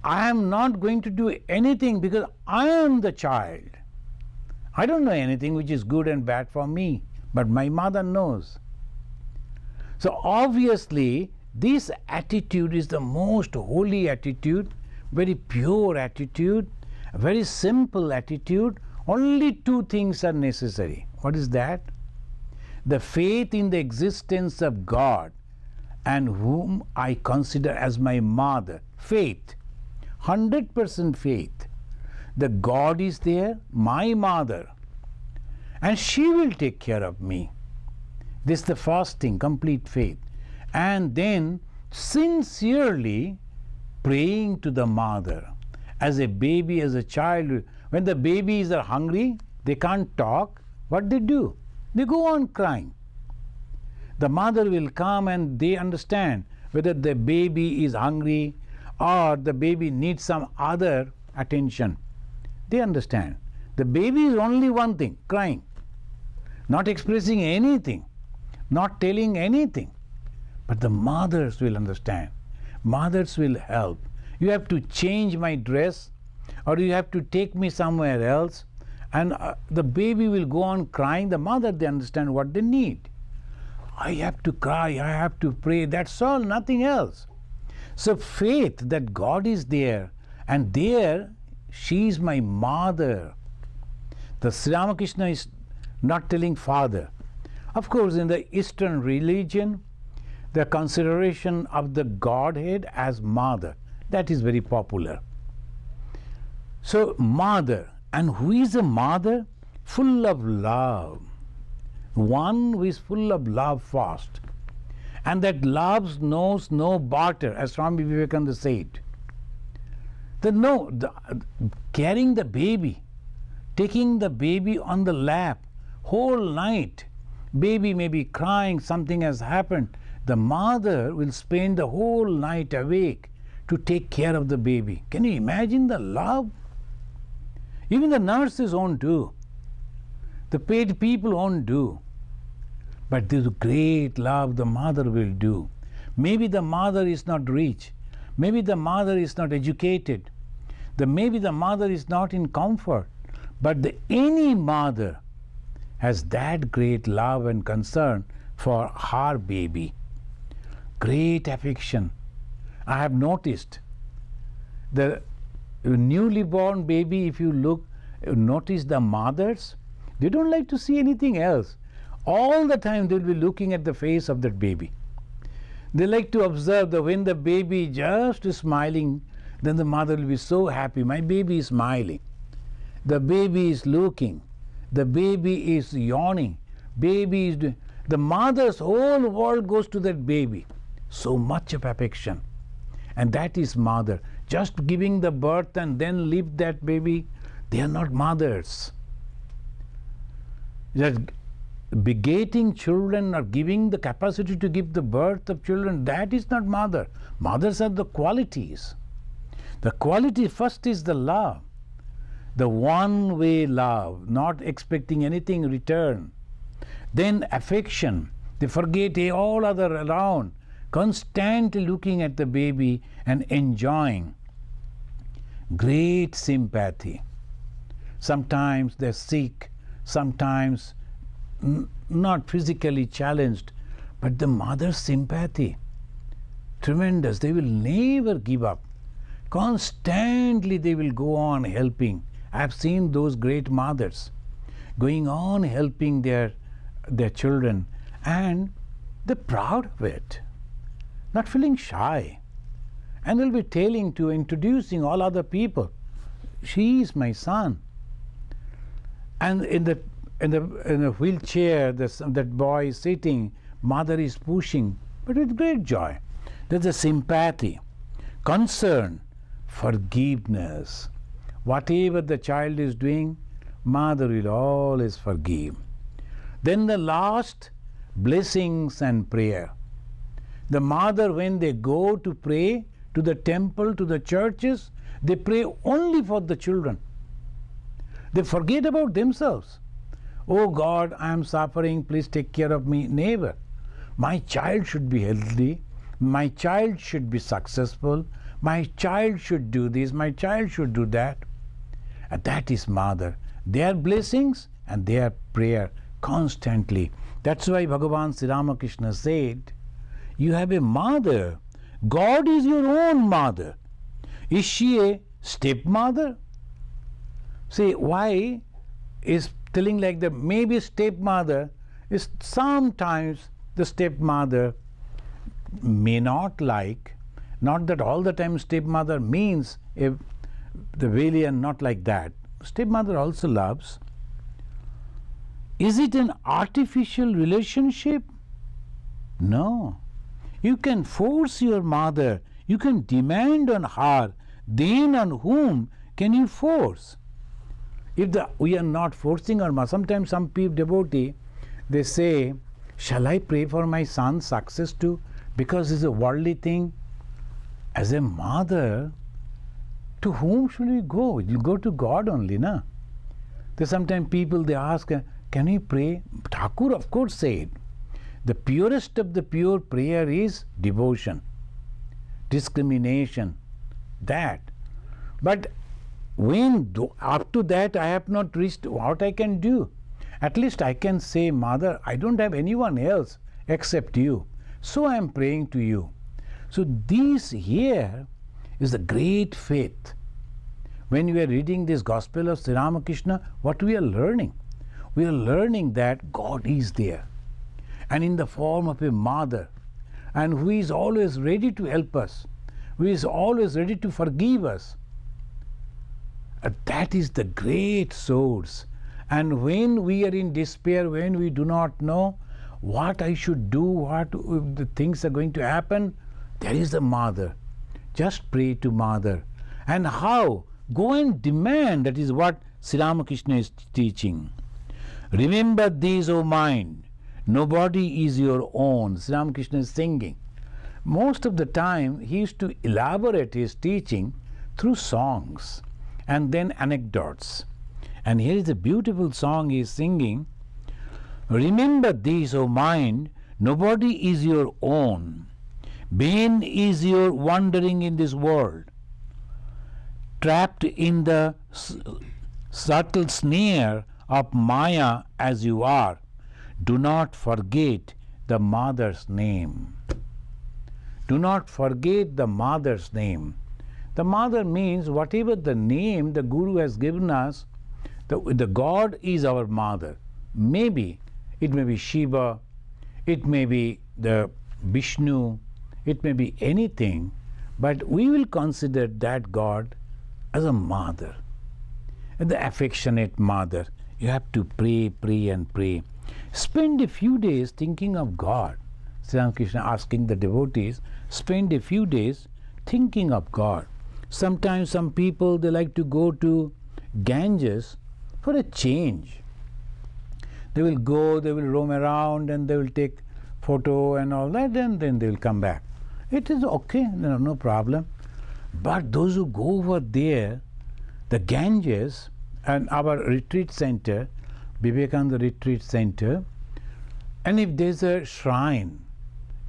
Speaker 1: I am not going to do anything because I am the child. I don't know anything which is good and bad for me, but my mother knows. So obviously, this attitude is the most holy attitude, very pure attitude, a very simple attitude. Only two things are necessary. What is that? The faith in the existence of God and whom I consider as my mother. Faith, 100% faith. The God is there, my mother, and she will take care of me. This is the first thing, complete faith. And then sincerely praying to the mother. As a baby, as a child, when the babies are hungry, they can't talk, what they do? They go on crying. The mother will come and they understand whether the baby is hungry or the baby needs some other attention. They understand. The baby is only one thing, crying, not expressing anything, not telling anything. But the mothers will understand. Mothers will help. You have to change my dress, or you have to take me somewhere else, and the baby will go on crying. The mother, they understand what they need. I have to cry, I have to pray, that's all, nothing else. So faith that God is there, and there she is my mother. The Sri Ramakrishna is not telling father. Of course, in the Eastern religion, the consideration of the Godhead as mother, that is very popular. So mother, and who is a mother? Full of love. One who is full of love first. And that love knows no barter, as Swami Vivekananda said. Carrying the baby, taking the baby on the lap, whole night, baby may be crying, something has happened. The mother will spend the whole night awake to take care of the baby. Can you imagine the love? Even the nurses won't do. The paid people won't do. But this great love the mother will do. Maybe the mother is not rich. Maybe the mother is not educated. Maybe the mother is not in comfort. But any mother has that great love and concern for her baby. Great affection. I have noticed the newly born baby, if you notice the mothers, they don't like to see anything else. All the time they will be looking at the face of that baby. They like to observe that when the baby just is smiling, then the mother will be so happy. My baby is smiling. The baby is looking. The baby is yawning. The mother's whole world goes to that baby. So much of affection. And that is mother. Just giving the birth and then leave that baby, they are not mothers. Just begetting children or giving the capacity to give the birth of children, that is not mother. Mothers are the qualities. The quality first is the love. The one-way love, not expecting anything in return. Then affection. They forget all other around, constantly looking at the baby and enjoying. Great sympathy. Sometimes they're sick, sometimes not physically challenged, but the mother's sympathy, tremendous. They will never give up. Constantly they will go on helping. I have seen those great mothers going on helping their children, and they're proud of it, not feeling shy. And they'll be introducing all other people. She is my son. And in the wheelchair, that boy is sitting, mother is pushing, but with great joy. There's a sympathy, concern, forgiveness. Whatever the child is doing, mother will always forgive. Then the last, blessings and prayer. The mother, when they go to pray to the temple, to the churches, they pray only for the children. They forget about themselves. Oh God, I am suffering, please take care of me. Never. My child should be healthy. My child should be successful. My child should do this. My child should do that. And that is mother. their blessings and their prayer constantly. That's why Bhagavan Sri Ramakrishna said, you have a mother. God is your own mother. Is she a stepmother? See, why is telling like that? Maybe stepmother is sometimes the stepmother may not like, not that all the time stepmother means the villain, not like that. Stepmother also loves. Is it an artificial relationship? No. You can force your mother, you can demand on her, then on whom can you force? If we are not forcing our mother, sometimes some people, devotee, they say, shall I pray for my son's success too? Because it's a worldly thing. As a mother, to whom should we go? You go to God only, na? There's sometimes people, they ask, can we pray? Thakur, of course, said, the purest of the pure prayer is devotion, discrimination, that. But when up to that I have not reached, what I can do? At least I can say, Mother, I don't have anyone else except you, so I am praying to you. So this here is the great faith. When we are reading this Gospel of Sri Ramakrishna, what we are learning? We are learning that God is there, and in the form of a mother, and who is always ready to help us, who is always ready to forgive us. That is the great source. And when we are in despair, when we do not know what I should do, what the things are going to happen, there is the mother. Just pray to mother. And how? Go and demand. That is what Sri Ramakrishna is teaching. Remember this, O mind. Nobody is your own. Sri Ramakrishna is singing. Most of the time he used to elaborate his teaching through songs and then anecdotes. And here is a beautiful song he is singing. Remember this, O mind, nobody is your own. Vain is your wandering in this world. Trapped in the subtle snare of Maya as you are, do not forget the mother's name. Do not forget the mother's name. The mother means whatever the name the Guru has given us, the God is our mother. Maybe it may be Shiva, it may be the Vishnu, it may be anything, but we will consider that God as a mother, the affectionate mother. You have to pray, pray and pray. Spend a few days thinking of God. Sri Ramakrishna asking the devotees, spend a few days thinking of God. Sometimes some people, they like to go to Ganges for a change. They will go, they will roam around and they will take photo and all that, and then they will come back. It is okay, no problem. But those who go over there, the Ganges and our retreat center, Vivekananda retreat center, and if there's a shrine,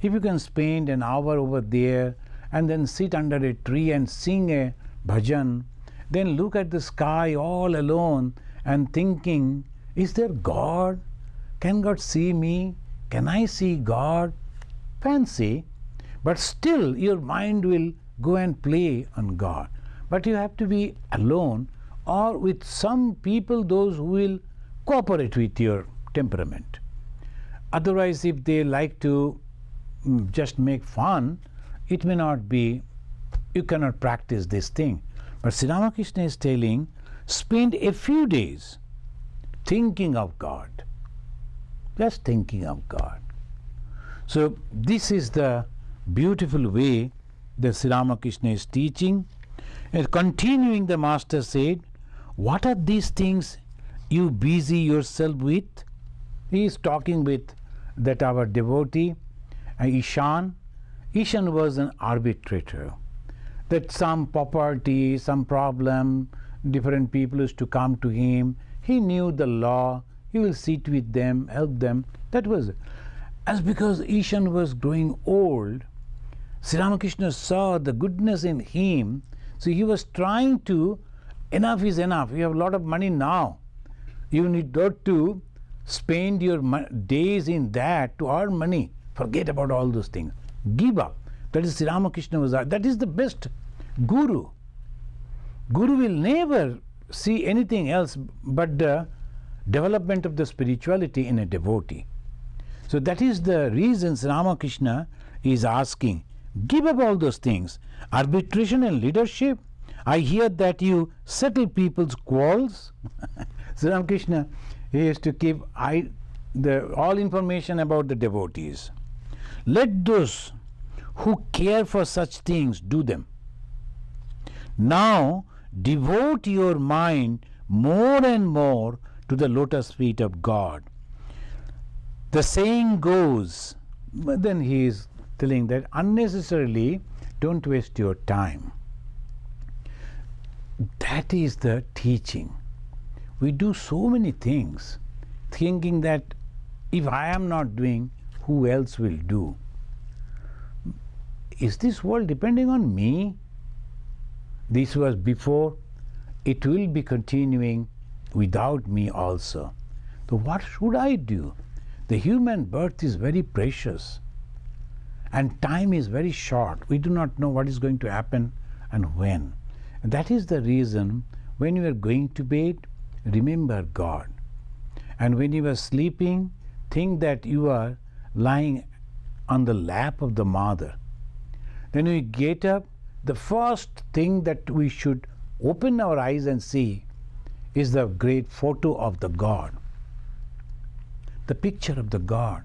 Speaker 1: if you can spend an hour over there and then sit under a tree and sing a bhajan, then look at the sky all alone and thinking, is there God? Can God see me? Can I see God? Fancy, but still your mind will go and play on God. But you have to be alone or with some people, those who will cooperate with your temperament. Otherwise, if they like to just make fun, it may not be, you cannot practice this thing. But Sri Ramakrishna is telling, spend a few days thinking of God, just thinking of God. So this is the beautiful way that Sri Ramakrishna is teaching. And continuing, the Master said, what are these things you busy yourself with? He is talking with that our devotee, Ishan. Ishan was an arbitrator. That some property, some problem, different people used to come to him. He knew the law. He will sit with them, help them. That was it. As because Ishan was growing old, Sri Ramakrishna saw the goodness in him. So he was trying to, enough is enough. You have a lot of money now. You need not to spend your days in that to earn money. Forget about all those things. Give up. That is Sri Ramakrishna was. That is the best guru. Guru will never see anything else but the development of the spirituality in a devotee. So that is the reason Sri Ramakrishna is asking, give up all those things. Arbitration and leadership. I hear that you settle people's quarrels. Sri Ramakrishna, he used to keep all information about the devotees. Let those who care for such things do them. Now devote your mind more and more to the lotus feet of God. The saying goes, but then he is telling that unnecessarily don't waste your time. That is the teaching. We do so many things thinking that if I am not doing, who else will do? Is this world depending on me? This was before, it will be continuing without me also. So what should I do? The human birth is very precious and time is very short. We do not know what is going to happen and when. And that is the reason when you are going to bed, remember God. And when you are sleeping, think that you are lying on the lap of the mother. Then we get up, the first thing that we should open our eyes and see is the great photo of the God. The picture of the God.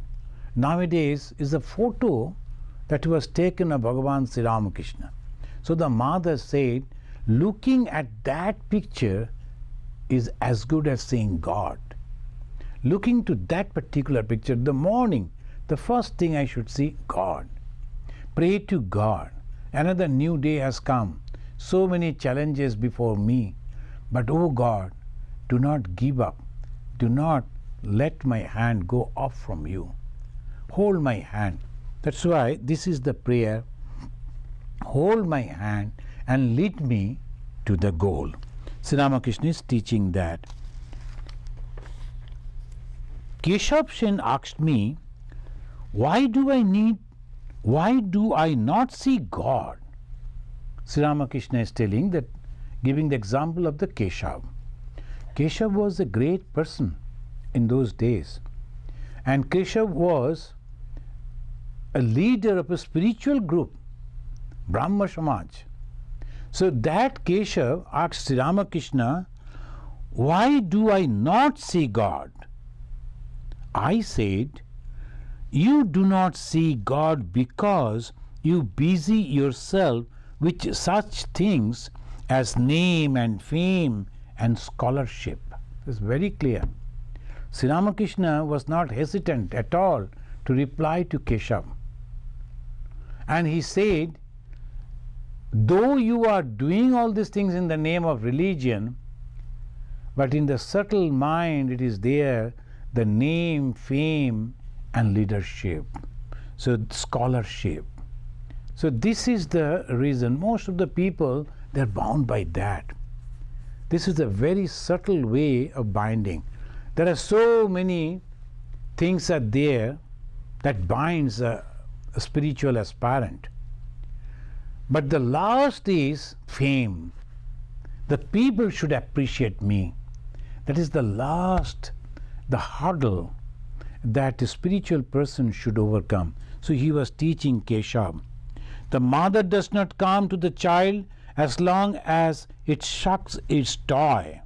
Speaker 1: Nowadays is a photo that was taken of Bhagavan Sri Ramakrishna. So the mother said, looking at that picture is as good as seeing God. Looking to that particular picture, the morning, the first thing I should see, God. Pray to God. Another new day has come. So many challenges before me. But oh God, do not give up. Do not let my hand go off from you. Hold my hand. That's why this is the prayer. Hold my hand and lead me to the goal. Sri Ramakrishna is teaching that. Keshav Sen asked me, why do I not see God? Sri Ramakrishna is telling that, giving the example of the Keshav. Keshav was a great person in those days. And Keshav was a leader of a spiritual group, Brahma Samaj. So that Keshav asked Sri Ramakrishna, why do I not see God? I said, you do not see God because you busy yourself with such things as name and fame and scholarship. It's very clear. Sri Ramakrishna was not hesitant at all to reply to Keshav. And he said, though you are doing all these things in the name of religion, but in the subtle mind it is there, the name, fame and leadership. So scholarship. So this is the reason most of the people, they are bound by that. This is a very subtle way of binding. There are so many things are there that binds a spiritual aspirant. But the last is fame. The people should appreciate me. That is the last, the hurdle that a spiritual person should overcome. So he was teaching Keshav. The mother does not come to the child as long as it shucks its toy.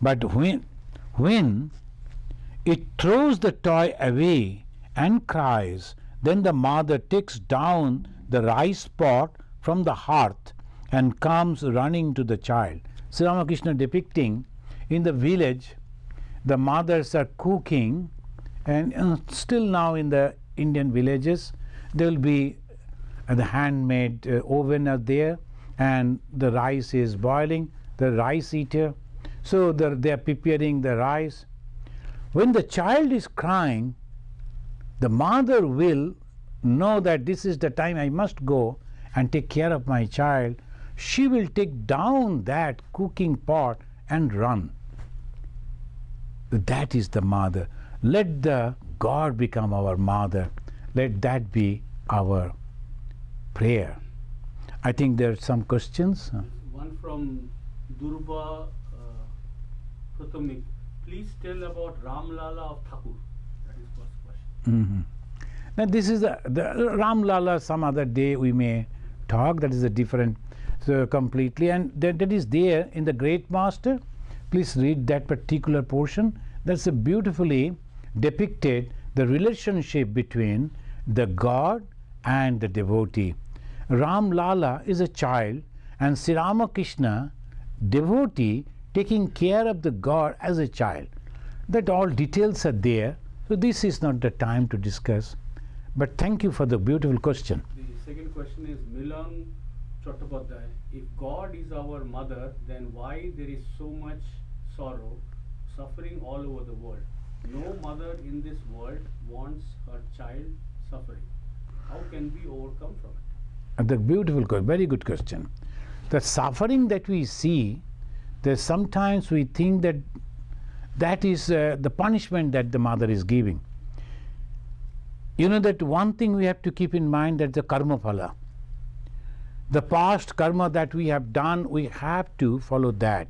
Speaker 1: But when it throws the toy away and cries, then the mother takes down the rice pot from the hearth and comes running to the child. Sri Ramakrishna depicting in the village, the mothers are cooking, and still now in the Indian villages, there will be the handmade oven are there, and the rice is boiling, the rice eater. So they are preparing the rice. When the child is crying, the mother will know that this is the time I must go and take care of my child. She will take down that cooking pot and run. That is the mother. Let the God become our mother. Let that be our prayer. I think there are some questions.
Speaker 2: One from Durba Pratamik. Please tell about Ram Lala of Thakur. That is first question.
Speaker 1: Now this is the Ram Lala. Some other day we may talk. That is a different, so completely, and that is there in the Great Master. Please read that particular portion. That's a beautifully depicted the relationship between the God and the devotee. Ram Lala is a child, and Sri Ramakrishna, devotee, taking care of the God as a child. That all details are there. So this is not the time to discuss. But thank you for the beautiful question.
Speaker 2: The second question is Milan Chattopadhyay. If God is our mother, then why there is so much sorrow, suffering all over the world? No mother in this world wants her child suffering. How can we overcome from it?
Speaker 1: The beautiful question, very good question. The suffering that we see, there's sometimes we think that that is the punishment that the mother is giving. You know that one thing we have to keep in mind, that the karma phala. The past karma that we have done, we have to follow that.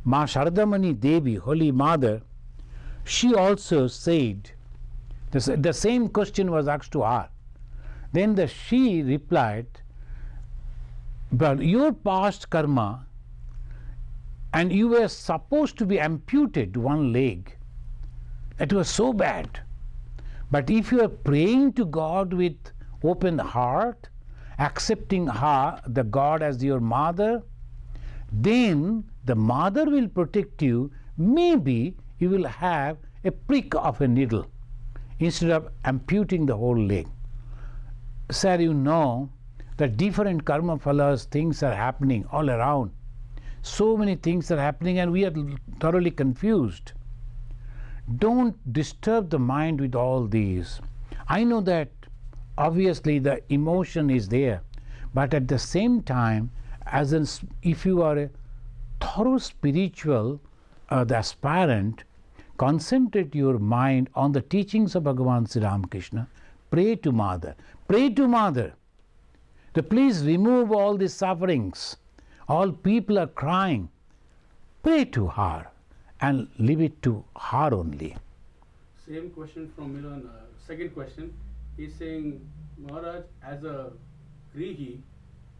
Speaker 1: Ma Sharadamani Devi, Holy Mother, she also said, the same question was asked to her. Then she replied, but your past karma, and you were supposed to be amputated one leg. That was so bad. But if you are praying to God with open heart, accepting her, the God as your mother, then the mother will protect you. Maybe you will have a prick of a needle instead of amputing the whole leg. Sir, you know that different karma phalas, things are happening all around. So many things are happening and we are thoroughly confused. Don't disturb the mind with all these. I know that obviously the emotion is there, but at the same time, if you are a thorough spiritual, the aspirant, concentrate your mind on the teachings of Bhagavan Sri Ramakrishna. Pray to Mother. Pray to Mother. To please remove all these sufferings. All people are crying. Pray to her and leave it to her only.
Speaker 2: Same question from Milan. Second question. He's saying, Maharaj, as a Grihi,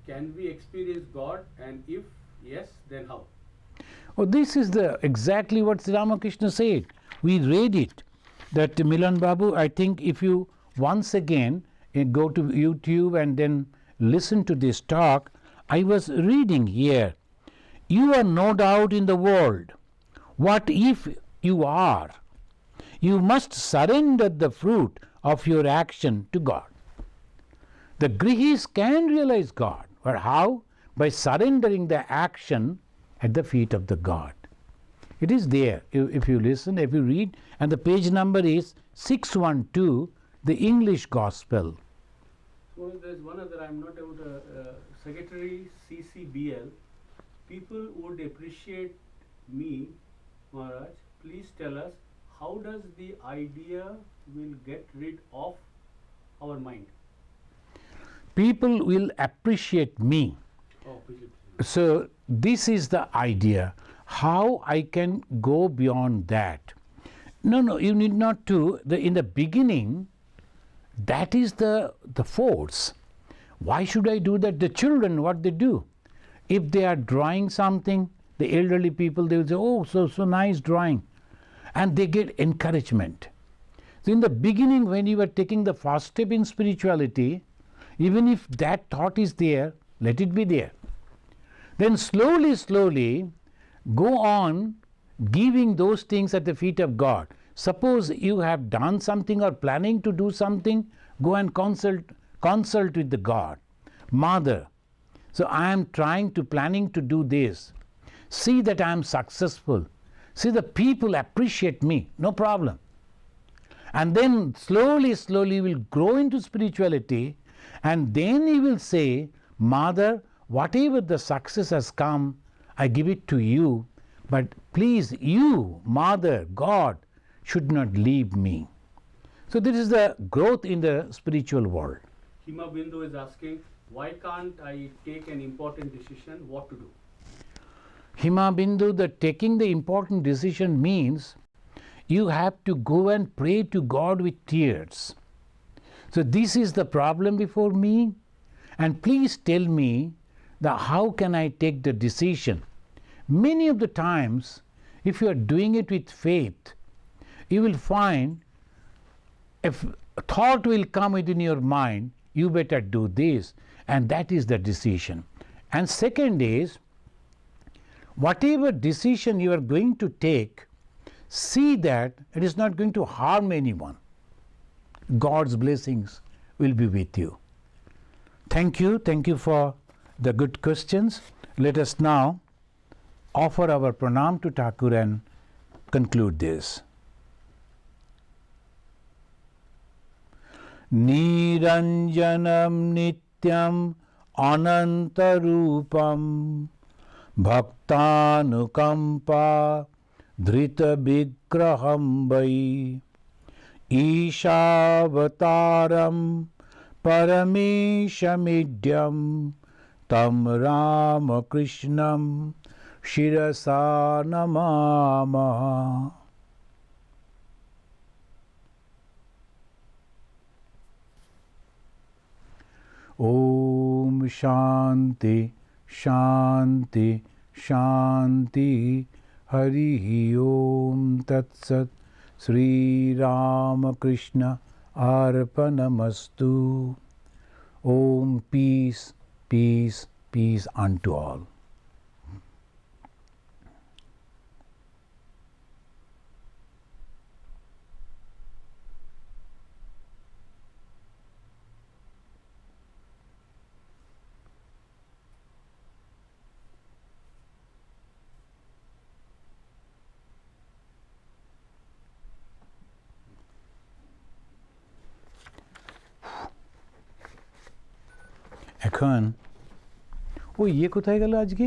Speaker 2: can we experience God? And if yes, then how?
Speaker 1: Oh, this is exactly what Sri Ramakrishna said. We read it. That Milan Babu, I think if you once again go to YouTube and then listen to this talk, I was reading here. You are no doubt in the world. What if you are? You must surrender the fruit of your action to God. The Grihis can realize God. But how? By surrendering the action at the feet of the God. It is there. If you listen, if you read, and the page number is 612, the English Gospel.
Speaker 2: So there's one other, I'm not able to, Secretary CCBL, people would appreciate me, Maharaj, please tell us, how does the idea will get rid of our mind?
Speaker 1: People will appreciate me.
Speaker 2: Oh, please.
Speaker 1: So this is the idea. How I can go beyond that? No, you need not to. In the beginning, that is the force. Why should I do that? The children, what they do? If they are drawing something, the elderly people, they will say, oh, so nice drawing. And they get encouragement. So in the beginning, when you are taking the first step in spirituality, even if that thought is there, let it be there. Then slowly, go on giving those things at the feet of God. Suppose you have done something or planning to do something, go and consult with the God. Mother, so I am planning to do this. See that I am successful. See the people appreciate me, no problem. And then slowly will grow into spirituality, and then he will say, Mother, whatever the success has come, I give it to you. But please, you, Mother, God, should not leave me. So this is the growth in the spiritual world.
Speaker 2: Hima Bindu is asking, why can't I take an important decision? What to do?
Speaker 1: Hima Bindu, the taking the important decision means you have to go and pray to God with tears. So this is the problem before me, and please tell me how can I take the decision. Many of the times, if you are doing it with faith, you will find if a thought will come within your mind, you better do this, and that is the decision. And second is, whatever decision you are going to take, see that it is not going to harm anyone. God's blessings will be with you. Thank you for the good questions. Let us now offer our pranam to Thakur and conclude this. Niranjanam nityam anantarupam bhaktanukampa dhrita vigraham vai Ishavataram parameshamidhyam tam Ramakrishnam shirasa namama. Om Shanti Shanti Shanti Hari Om Tat Sat Sri Ramakrishna Arpanamastu. Om peace, peace, peace unto all. এখন ও ইয়ে কোথায় গেল আজকে?